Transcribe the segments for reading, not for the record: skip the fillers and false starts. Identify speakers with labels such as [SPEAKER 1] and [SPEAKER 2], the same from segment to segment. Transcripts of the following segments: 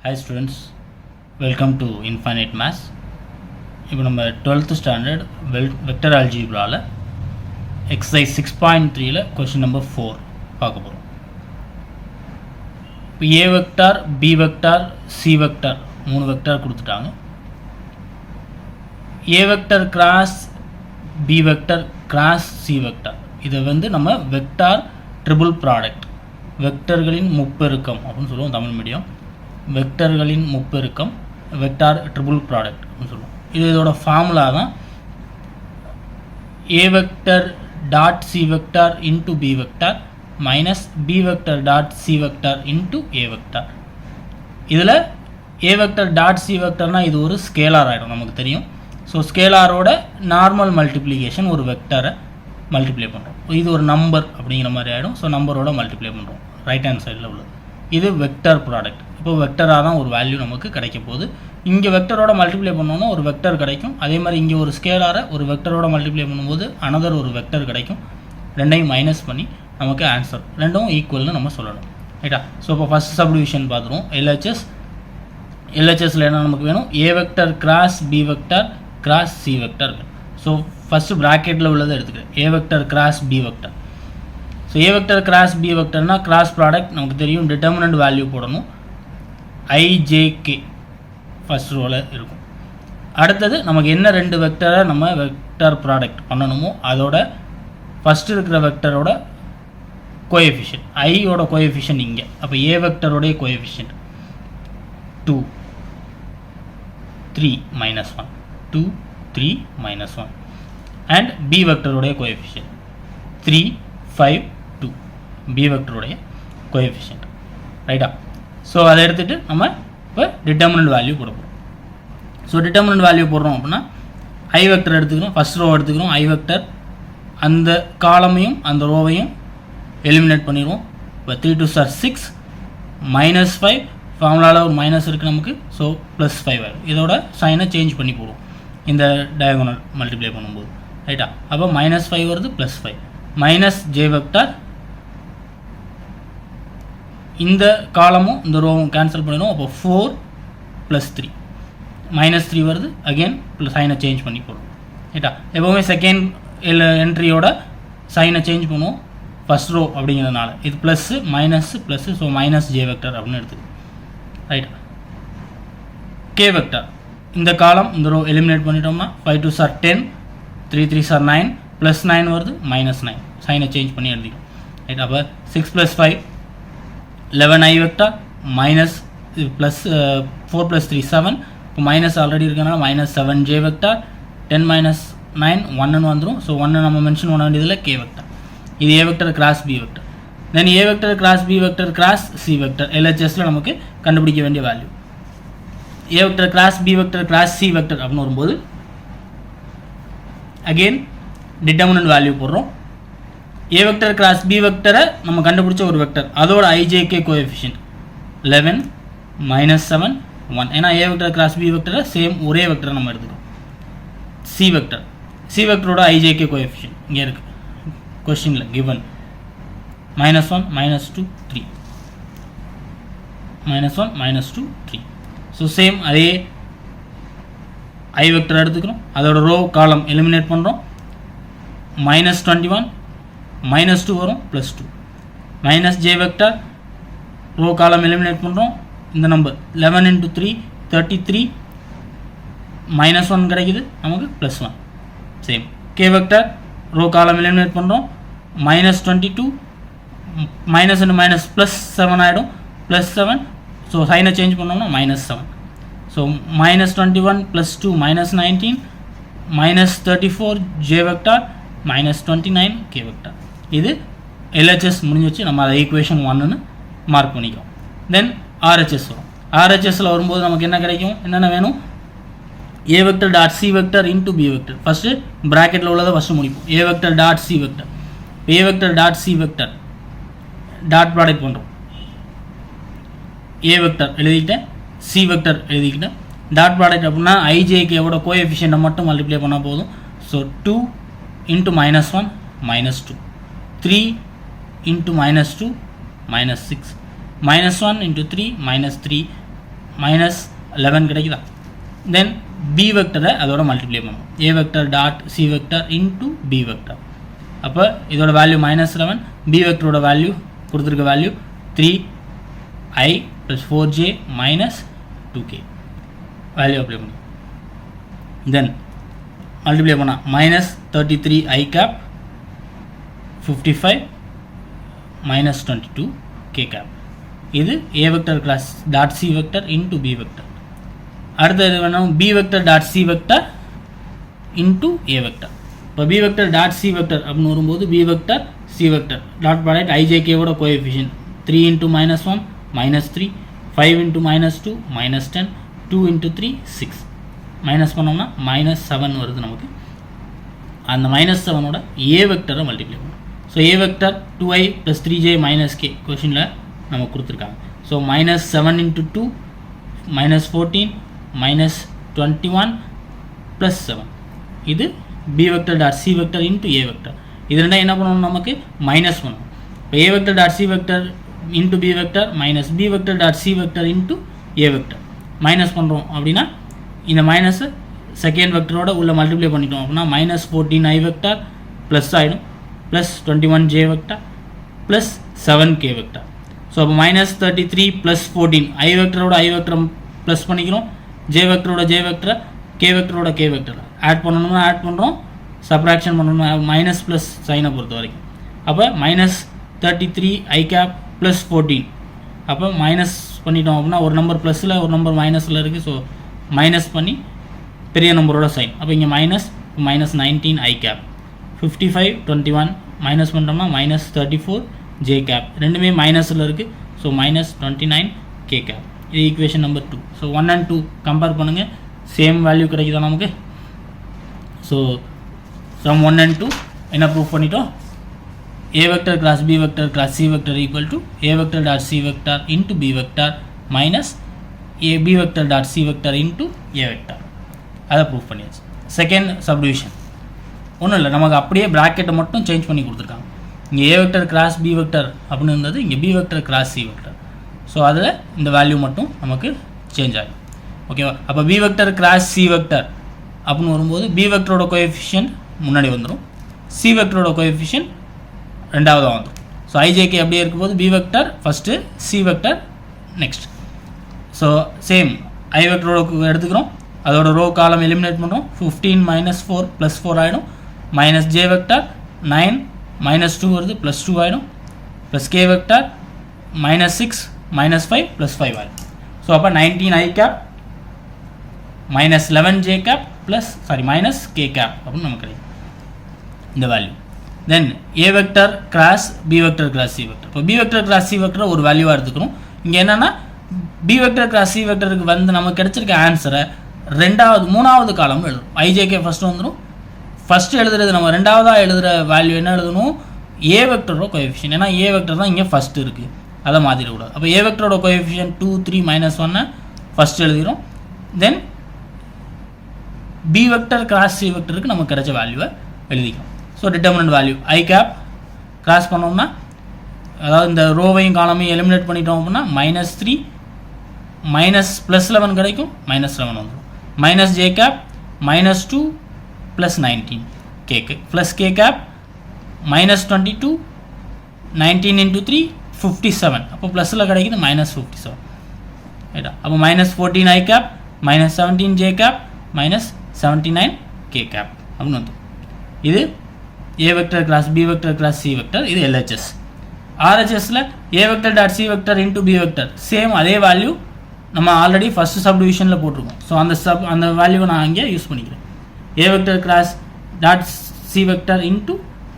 [SPEAKER 1] Hi students, welcome to Infinite Maths. இப்போ நம்ம 12th standard vector அல்ஜீப்ராவில் எக்ஸசைஸ் 6.3ல கொஸ்டின் நம்பர் 4 பார்க்க போகிறோம். இப்போ A vector, B vector, C vector 3 vector கொடுத்துட்டாங்க. A vector cross B vector cross C vector, இதை வந்து நம்ம வெக்டார் ட்ரிபிள் ப்ராடக்ட், வெக்டர்களின் முப்பெருக்கம் அப்படின்னு சொல்லுவோம் தமிழ் மீடியம். வெக்டர்களின் முப்பெருக்கம் வெக்டார் ட்ரிபிள் ப்ராடக்ட் அப்படின்னு சொல்லுவோம். இதோட ஃபார்முலா தான் A vector dot C vector into B vector minus B vector dot C vector into A vector. இதில் ஏ வெக்டர் டாட் சி வெக்டர்னால் இது ஒரு ஸ்கேலார் ஆகிடும், நமக்கு தெரியும். ஸோ ஸ்கேலாரோட நார்மல் மல்டிப்ளிகேஷன் ஒரு வெக்டரை மல்டிப்ளை பண்ணுறோம். இது ஒரு நம்பர் அப்படிங்கிற மாதிரி ஆகிடும். ஸோ நம்பரோட மல்டிப்ளை பண்ணுறோம் ரைட் ஹேண்ட் சைடில் உள்ளது. இது வெக்டர் ப்ராடக்ட். இப்போ வெக்டராக தான் ஒரு வேல்யூ நமக்கு கிடைக்க போகுது. இங்கே வெக்டரோட மல்டிப்ளை பண்ணோன்னா ஒரு வெக்டர் கிடைக்கும். அதே மாதிரி இங்கே ஒரு ஸ்கேலாரை ஒரு வெக்டரோட மல்டிப்ளை பண்ணும்போது அனதர் ஒரு வெக்டர் கிடைக்கும். ரெண்டையும் மைனஸ் பண்ணி நமக்கு ஆன்சர் ரெண்டும் ஈக்குவல்னு நம்ம சொல்லணும், ரைட்டா? ஸோ இப்போ ஃபஸ்ட் சப்டிவிஷன் பார்த்துருவோம். எல்ஹெச்எஸில் என்ன நமக்கு வேணும்? A vector cross B vector cross C vector வேணும். ஸோ ஃபஸ்ட்டு ப்ராக்கெட்டில் உள்ளதை எடுத்துக்கிறேன். A vector cross B vector. So A vector cross B வெக்டர்னால் கிராஸ் ப்ராடக்ட் நமக்கு தெரியும், டிட்டர்மினன்ட் வேல்யூ போடணும். ஐஜேகே ஃபஸ்ட் ரோவில் இருக்கும். அடுத்தது நமக்கு என்ன ரெண்டு வெக்டரை நம்ம வெக்டர் ப்ராடக்ட் பண்ணணுமோ அதோட ஃபஸ்ட்டு இருக்கிற வெக்டரோட கோஎஃபிஷியன்ட், ஐயோட கோஎஃபிஷியன்ட் இங்கே. அப்போ ஏ வெக்டரோடைய கோஎஃபிஷியன்ட் 2 3 -1 2 3 -1 அண்ட் பி வெக்டருடைய கோஎஃபிஷியன்ட் 3 5 2 பி வெக்டருடைய கோஎஃபிஷியன்ட், ரைட்டா? ஸோ அதை எடுத்துகிட்டு நம்ம இப்போ டிட்டர்மினன்ட் வேல்யூ போட போகிறோம். ஸோ டிட்டர்மினன்ட் வேல்யூ போடுறோம் அப்படின்னா ஐ வெக்டர் எடுத்துக்கிறோம், ஃபஸ்ட் ரோ எடுத்துக்கிறோம். ஐ வெக்டர் அந்த காலமையும் அந்த ரோவையும் எலிமினேட் பண்ணிடுவோம். இப்போ 3 2 6 -5 ஃபார்முலாவில் ஒரு மைனஸ் இருக்குது நமக்கு. ஸோ +5 ஆகும். இதோட சைனை சேஞ்ச் பண்ணி போடுவோம் இந்த டயகோனல் மல்டிப்ளை பண்ணும்போது, ரைட்டா? அப்போ -5 வருது, +5 மைனஸ் ஜே வெக்டர். இந்த காலமும் இந்த ரோவும் கேன்சல் பண்ணிடுவோம். அப்போ 4 + 3 -3 வருது. அகெயின் சைனை சேஞ்ச் பண்ணி போடுவோம், ரைட்டா? எப்போவுமே செகண்ட் என்ட்ரியோட சைனை சேஞ்ச் பண்ணுவோம் ஃபஸ்ட் ரோ அப்படிங்கிறதுனால. இது plus minus plus, so minus J vector அப்படின்னு எடுத்துக்கோ, ரைட்டா? கே வெக்டர் இந்த காலம் இந்த ரோ எலிமினேட் பண்ணிட்டோம்னா 5 2 10 3 3 9 +9 வருது, -9 சைனை சேஞ்ச் பண்ணி எழுதிடும், ரைட்? அப்போ 6 + 5 11 ஐ வெக்டர் மைனஸ் ப்ளஸ் 4 + 3 7. இப்போ மைனஸ் ஆல்ரெடி இருக்கனால -7 ஜே வெக்டர். 10 - 9 1ன்னு வந்துடும். ஸோ 1 நம்ம மென்ஷன் பண்ண வேண்டியதில் கே வெக்டர். இது A vector cross B vector. Then A vector cross B vector cross C vector எல்ஹெச்எஸில் நமக்கு கண்டுபிடிக்க வேண்டிய value. A vector cross B vector cross C vector அப்படின்னு வரும்போது அகெயின் டிட்டர்மினன்ட் வேல்யூ போடுறோம். ஏ வெக்டர் கிராஸ் பி வெக்டரை நம்ம கண்டுபிடிச்ச ஒரு வெக்டர், அதோட ஐஜேகே கோஎஃபிஷியன்ட் 11 -7 1. ஏன்னா ஏ வெக்டர் கிராஸ் பி வெக்டரை சேம் ஒரே வெக்டரை நம்ம எடுத்துக்கோம். சி வெக்டரோட ஐஜேகே கோஎஃபிஷியன்ட் இங்கே இருக்குது கொஸ்டினில் கிவன் -1 -2 3 -1 -2 3. ஸோ சேம் அதே ஐ வெக்டர் எடுத்துக்கிறோம், அதோட ரோ காலம் எலிமினேட் பண்ணுறோம். -21 -2 வரும், +2 minus J vector row column eliminate பண்ணுறோம். இந்த நம்பர் 11 × 3 33 -1 கிடைக்குது நமக்கு, +1 same. K vector row column eliminate பண்ணுறோம். -22 மைனஸ் இன்டு மைனஸ் +7 ஆகிடும், +7. ஸோ சைனை சேஞ்ச் பண்ணோம்னா -7. So -21 + 2 -19 -34 J vector -29 K vector. இது எல்ஹெச்எஸ் முடிஞ்சிச்சு. நம்ம அதை ஈக்குவேஷன் 1ன்னு மார்க் பண்ணிக்கிறோம். தென் ஆர்ஹெச்எஸ் வரும். ஆர்ஹெச்எஸில் வரும்போது நமக்கு என்ன கிடைக்கும்? என்னென்ன வேணும்? A vector dot C vector into B vector. First ப்ராக்கெட்டில் உள்ளதை ஃபஸ்ட்டு முடிப்போம். A vector dot C vector. A vector dot C vector dot product பண்ணுறோம். ஏ வெக்டர் எழுதிக்கிட்டேன், சி வெக்டர் எழுதிக்கிட்டேன். டாட் ப்ராடக்ட் அப்படின்னா ஐஜேகேவோட கோஎஃபிஷியன்ட்டை மட்டும் மல்டிப்ளை பண்ணால் போதும். ஸோ 2 × -1 -2 3 × -2 -6 -1 × 3 -3 மைனஸ் 11 கிடைக்குதா. தென் பி வெக்டரை அதோட மல்டிப்ளை பண்ணுவோம். A vector dot C vector into B vector. அப்போ இதோட வேல்யூ மைனஸ் 11, பி வெக்டரோட வேல்யூ கொடுத்துருக்க value 3i + 4j minus 2k value apply பண்ணுவோம். தென் மல்டிப்ளை பண்ணால் minus 33i cap 55 minus 22k cap. இது A vector class dot C vector into B vector. அடுத்தது வேணும் B vector dot C vector into A vector. இப்போ B vector dot C vector அப்படின்னு வரும்போது B vector C vector dot product ஐஜேகேவோட coefficient 3 × -1 -3, 5 × -2 -10, 2 × 3 6. Minus பண்ணோம்னா -7 வருது நமக்கு. அந்த -7ஓட ஏ வெக்டரை மல்டிப்ளை பண்ணும். So A vector 2i + 3j - k கொஷினில் நமக்கு கொடுத்துருக்காங்க. ஸோ -7 × 2 -14 -21 + 7. இது B vector dot C vector into A vector. இது ரெண்டாக என்ன பண்ணணும், நமக்கு மைனஸ் பண்ணணும். இப்போ A vector dot C vector into B vector minus B vector dot C vector into A vector. Minus பண்ணுறோம் அப்படின்னா இந்த மைனஸை செகண்ட் வெக்டரோட உள்ள மல்டிப்ளை பண்ணிட்டோம் அப்படின்னா -14i வெக்டர் ப்ளஸ் ஆகிடும் plus 21j vector plus 7k vector. So அப்போ -33 + 14 ஐ வெக்டரோட ஐ வெக்டர் ப்ளஸ் பண்ணிக்கிறோம், ஜே வெக்டரோட ஜே வெக்டரை கே வெக்டரோட கே வெக்டர் ஆட் பண்ணணும்னா ஆட் பண்ணுறோம், சப்ராக்ஷன் பண்ணணும்னா மைனஸ் ப்ளஸ் சைனை பொறுத்த வரைக்கும். அப்போ -33i கேப் ப்ளஸ் 14. அப்போ மைனஸ் பண்ணிட்டோம் அப்படின்னா ஒரு நம்பர் ப்ளஸில் ஒரு நம்பர் மைனஸில் இருக்குது. ஸோ மைனஸ் பண்ணி பெரிய நம்பரோட சைன். அப்போ இங்கே -19i கேப் 55 21 மைனஸ் பண்ணிட்டோம்னா -34j கேப். ரெண்டுமே மைனஸில் இருக்குது. So -29k cap. இது equation number 2. So 1 and 2 compare பண்ணுங்கள், சேம் வேல்யூ கிடைக்குதா நமக்கு. ஸோ சம் 1 and 2 என்ன ப்ரூஃப் பண்ணிட்டோம், A vector class B vector class C vector equal to A vector dot C vector into B vector minus A B vector dot C vector into A vector. அதை proof பண்ணியாச்சு. Second subdivision ஒன்றும் இல்லை, நமக்கு அப்படியே ப்ராக்கெட்டை மட்டும் change பண்ணி கொடுத்துருக்காங்க. இங்கே A vector cross B vector அப்படின்னு இருந்தது, இங்கே B vector cross C vector. So அதில் இந்த வேல்யூ மட்டும் நமக்கு சேஞ்ச் ஆகும். ஓகேவா. அப்போ B vector cross C vector அப்படின்னு வரும்போது பி வெக்டரோட கோஎஃபிஷியன்ட் முன்னாடி வந்துடும், சி வெக்டரோட கோஎஃபிஷியன்ட் ரெண்டாவதாக வந்துடும். ஸோ ஐஜேகே அப்படியே இருக்கும்போது B vector first, C vector next. So same I வெக்டரோட எடுத்துக்கிறோம், அதோட ரோ காலம் எலிமினேட் பண்ணுறோம். 15 - 4 + 4 ஆகிடும். மைனஸ் ஜே வெக்டர் 9 -2 வருது +2 ஆகிடும். ப்ளஸ் கே வெக்டர் -6 -5 +5 ஆகிடும். ஸோ அப்போ 19i cap -11j cap minus K cap அப்படின்னு நமக்கு கிடைக்கும் இந்த வேல்யூ. Then A vector cross B vector cross C vector. இப்போ B vector cross C vector ஒரு வேல்யூவாக எடுத்துக்கிறோம். இங்கே என்னென்னா பி வெக்டர் கிராஸ் சி வெக்டருக்கு வந்து நமக்கு கிடைச்சிருக்க ஆன்சரை மூணாவது காலம் எழுதும். ஐஜேகே ஃபஸ்ட்டு வந்துடும். ஃபஸ்ட்டு எழுதுறது நம்ம ரெண்டாவதாக எழுதுகிற வேல்யூ என்ன எழுதணும், ஏ வெக்டரோட கோஎஃபிஷியன்ட். ஏன்னா ஏ வெக்டர் தான் இங்கே ஃபஸ்ட்டு இருக்குது, அதை மாற்றிடக்கூடாது. அப்போ ஏ வெக்டரோட கோஎஃபிஷியன்ட் 2 3 -1 ஃபஸ்ட்டு எழுதிடும். தென் பி வெக்டர் கிராஸ் சி வெக்டருக்கு நமக்கு கிடைச்ச வேல்யூவை எழுதிக்கலாம். So determinant value I gap cross பண்ணோம்னா, அதாவது இந்த ரோவையும் காலமையும் எலிமினேட் பண்ணிட்டோம் அப்படின்னா -3 +11 கிடைக்கும், -11 வந்துடும். மைனஸ் ஜே கேப் -2 + 19 கேக்கு ப்ளஸ் கே கேப் -22 19 × 3 57. அப்போ ப்ளஸில் கிடைக்குது -57 ரைட்டா. அப்போ -14i gap -17j gap -79k gap அப்படின்னு வந்துடும். இது A vector class B vector class C vector. இது எல்ஹெச்எஸ். ஆர்ஹெச்எஸில் A vector dot C vector into B vector same அதே வேல்யூ நம்ம ஆல்ரெடி ஃபஸ்ட்டு சப்டிவிஷனில் போட்டிருக்கோம். ஸோ அந்த வேல்யூவை நான் இங்கே யூஸ் பண்ணிக்கிறேன். A vector class dot C vector into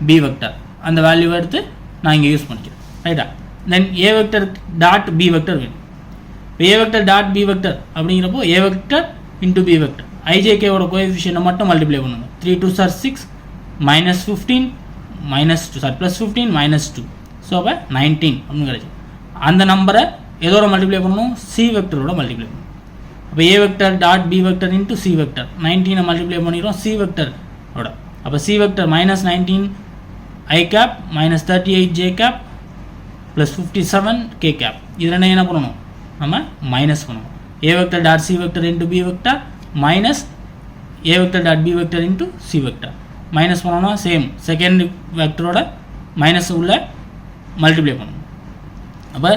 [SPEAKER 1] B vector அந்த வேல்யூவை எடுத்து நான் இங்கே யூஸ் பண்ணிக்கிறேன் ரைட்டா. Then A vector dot B vector வேணும். இப்போ A vector dot B vector அப்படிங்கிறப்போ ஏ வெக்டர் இன்ட்டு பி வெக்டர் ஐஜேகேவோட கோஎஃபிஷியன்ட்டை மட்டும் மல்டிப்ளை பண்ணுங்க. 3 2 6 -15 +15 -2. ஸோ அப்போ 19 அப்படின்னு கிடைக்கும். அந்த நம்பரை எதோட மல்டிப்ளை பண்ணணும், சி வெக்டரோட மல்டிப்ளை பண்ணணும். அப்போ A vector dot B vector into C vector 19 multiply பண்ணிடுறோம் சி வெக்டரோட. அப்போ C vector -19i cap -38j cap +57k cap. இது என்ன பண்ணணும், நம்ம மைனஸ் பண்ணணும். a vector dot c vector into b vector minus a vector dot b vector into c vector. Minus பண்ணோம்னா same second வெக்டரோட minus உள்ள multiply பண்ணணும். அப்போ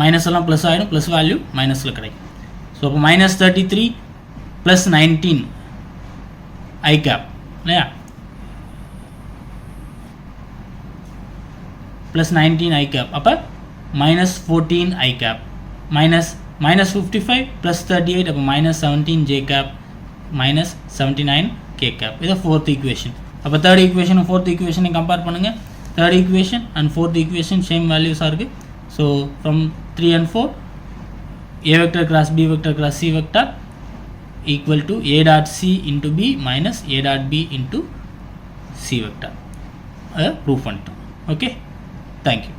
[SPEAKER 1] minus எல்லாம் ப்ளஸ் ஆகிடும், ப்ளஸ் வேல்யூ மைனஸில் கிடைக்கும். ஸோ அப்போ மைனஸ் 33 ப்ளஸ் 19 ஐ கேப் இல்லையா, ப்ளஸ் 19 ஐ கேப், அப்போ minus 14 I cap minus minus 55 plus 38, அப்போ minus 17 J cap minus 79 K cap. இது ஃபோர்த் ஈக்குவேஷன். அப்போ தேர்ட் ஈக்குவேஷனும் ஃபோர்த் ஈக்குவேஷனையும் கம்பேர் பண்ணுங்கள். Third equation and fourth equation same வேல்யூஸாக இருக்குது. So from 3 and 4 a vector cross b vector cross c vector equal to a dot c into b minus a dot b into c vector. Proof பண்ணிட்டோம். Okay, thank you.